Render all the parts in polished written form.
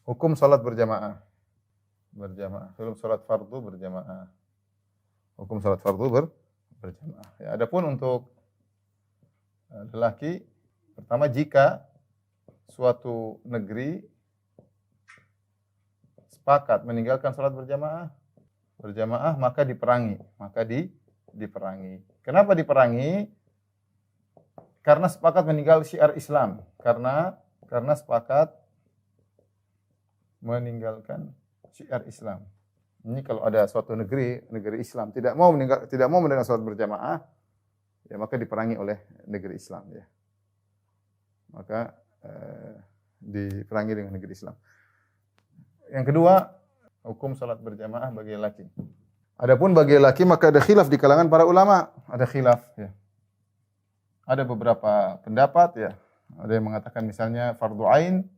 Hukum salat berjamaah. Berjamaah. Belum salat fardu berjamaah. Hukum salat fardu berjamaah. Ya, adapun untuk lelaki, pertama jika suatu negeri sepakat meninggalkan salat berjamaah maka diperangi. Kenapa diperangi? Karena sepakat meninggal syiar Islam. Karena sepakat meninggalkan syiar Islam. Ini kalau ada suatu negeri Islam tidak mau meninggalkan salat berjamaah, ya maka diperangi oleh negeri Islam ya. Maka diperangi dengan negeri Islam. Yang kedua, hukum salat berjamaah bagi laki. Adapun bagi laki maka ada khilaf di kalangan para ulama, ada khilaf ya. Ada beberapa pendapat ya. Ada yang mengatakan misalnya fardu ain,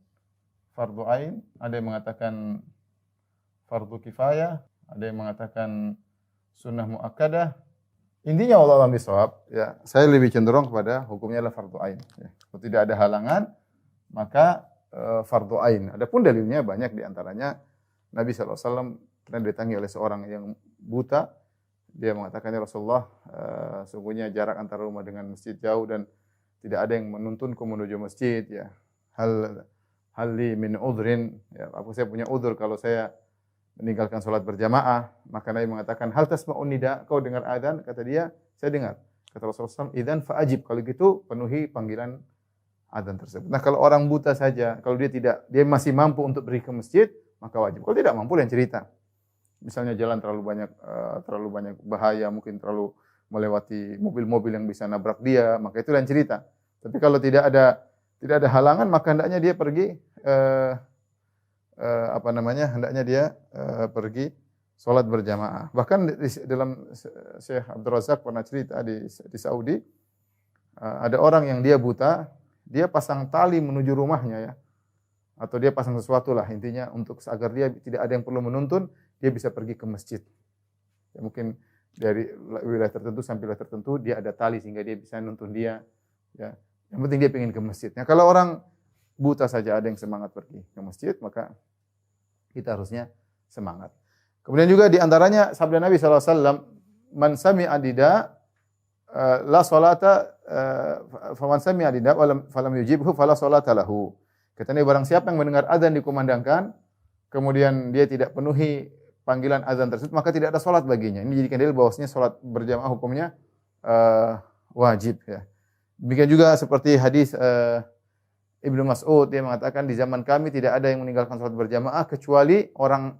ada yang mengatakan fardu kifayah, ada yang mengatakan sunnah muakkadah. Intinya Allah alam bisawab ya. Saya lebih cenderung kepada hukumnya adalah fardu ain ya. Kalau tidak ada halangan maka fardu ain. Adapun dalilnya banyak, di antaranya Nabi SAW pernah didatangi oleh seorang yang buta. Dia mengatakan, ya Rasulullah, sungguhnya jarak antara rumah dengan masjid jauh dan tidak ada yang menuntunku menuju masjid. Ya, hal li min udhrin. Ya, saya punya udzur kalau saya meninggalkan salat berjamaah. Maka Nabi mengatakan, hal tasma'un nida, kau dengar adzan? Kata dia, saya dengar. Kata Rasulullah SAW, idzan fa'ajib. Kalau gitu penuhi panggilan adzan tersebut. Nah, kalau orang buta saja, kalau dia masih mampu untuk pergi ke masjid, maka wajib. Kalau tidak mampu, lain cerita. Misalnya jalan terlalu banyak bahaya, mungkin terlalu melewati mobil-mobil yang bisa nabrak dia, maka itu lain cerita. Tapi kalau tidak ada halangan, maka hendaknya dia pergi hendaknya dia pergi salat berjamaah. Bahkan dalam Syekh Abdul Razak pernah cerita di Saudi, ada orang yang dia buta, dia pasang tali menuju rumahnya ya. Atau dia pasang sesuatu lah, intinya untuk agar dia tidak ada yang perlu menuntun, dia bisa pergi ke masjid. Ya, mungkin dari wilayah tertentu sampai wilayah tertentu dia ada tali sehingga dia bisa nuntun dia. Ya. Yang penting dia ingin ke masjid. Nah, kalau orang buta saja ada yang semangat pergi ke masjid, maka kita harusnya semangat. Kemudian juga di antaranya sabda Nabi SAW, man sami'a nida la salata faman sami'a nida falam yujibhu fala salata lahu. Katanya barang siapa yang mendengar azan dikumandangkan, kemudian dia tidak penuhi panggilan azan tersebut, maka tidak ada salat baginya. Ini dijadikan dalil bahwasanya salat berjamaah hukumnya wajib ya. Demikian juga seperti hadis Ibnu Mas'ud, dia mengatakan di zaman kami tidak ada yang meninggalkan salat berjamaah kecuali orang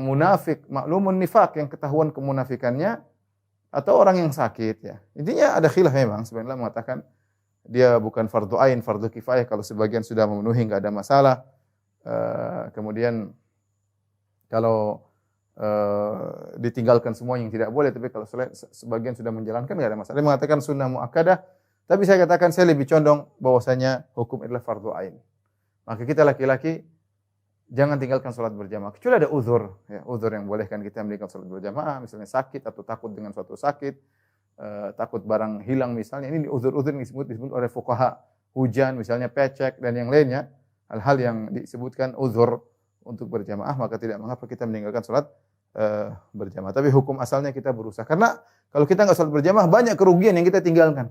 munafik, maklumun nifaq, yang ketahuan kemunafikannya, atau orang yang sakit ya. Intinya ada khilaf memang, sebenarnya mengatakan dia bukan fardu ain, fardu kifayah. Kalau sebagian sudah memenuhi enggak ada masalah. Kemudian kalau ditinggalkan semua yang tidak boleh, tapi kalau sebagian sudah menjalankan enggak ada masalah. Dia mengatakan sunnah muakkadah, tapi saya katakan saya lebih condong bahwasanya hukum adalah fardu ain. Maka kita laki-laki jangan tinggalkan salat berjamaah kecuali ada uzur ya, uzur yang bolehkan kita meninggalkan salat berjamaah, misalnya sakit atau takut dengan suatu sakit. Takut barang hilang misalnya, ini uzur-uzur yang disebut oleh fuqaha, hujan misalnya, pecek dan yang lainnya, hal-hal yang disebutkan uzur untuk berjamaah, maka tidak mengapa kita meninggalkan salat berjamaah. Tapi hukum asalnya kita berusaha, karena kalau kita enggak salat berjamaah banyak kerugian yang kita tinggalkan.